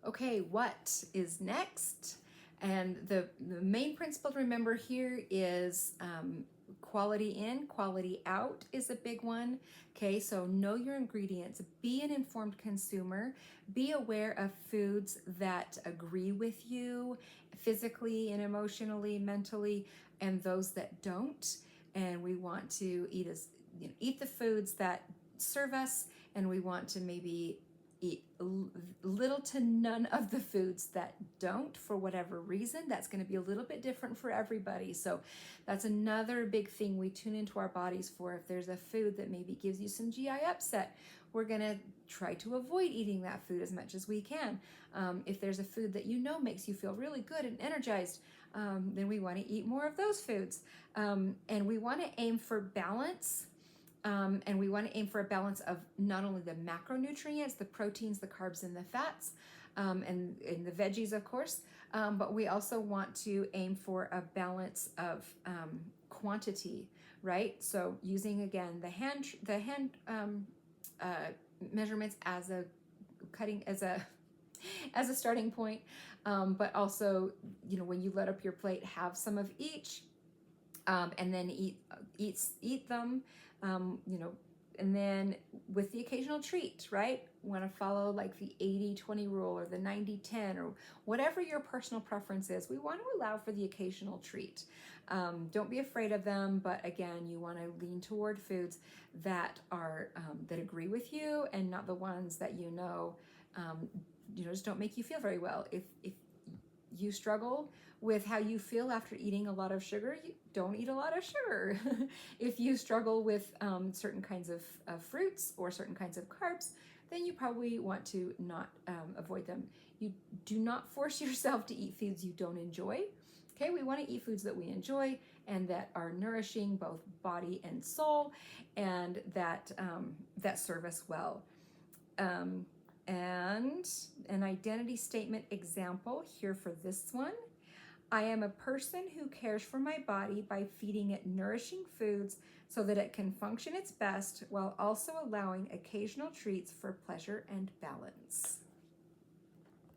Okay, what is next? And the main principle to remember here is quality in, quality out is a big one. Okay, so know your ingredients, be an informed consumer, be aware of foods that agree with you physically and emotionally, mentally, and those that don't. And we want to eat the foods that serve us, and we want to maybe eat little to none of the foods that don't for whatever reason. That's going to be a little bit different for everybody. So that's another big thing we tune into our bodies for. If there's a food that maybe gives you some GI upset, we're going to try to avoid eating that food as much as we can. If there's a food that you know makes you feel really good and energized, then we want to eat more of those foods. And we want to aim for balance. And we want to aim for a balance of not only the macronutrients, the proteins, the carbs, and the fats, and the veggies, of course, but we also want to aim for a balance of quantity, right? So using again the hand measurements as a as a starting point, but also when you let up your plate, have some of each. And then eat them, and then with the occasional treat, right? Want to follow like the 80-20 rule or the 90-10 or whatever your personal preference is. We want to allow for the occasional treat. Don't be afraid of them, but again, you want to lean toward foods that are that agree with you, and not the ones that just don't make you feel very well. If you struggle with how you feel after eating a lot of sugar, you don't eat a lot of sugar. If you struggle with certain kinds of fruits or certain kinds of carbs, then you probably want to not avoid them. You do not force yourself to eat foods you don't enjoy. Okay, we want to eat foods that we enjoy and that are nourishing both body and soul, and that serve us well. And an identity statement example here for this one. I am a person who cares for my body by feeding it nourishing foods so that it can function its best, while also allowing occasional treats for pleasure and balance.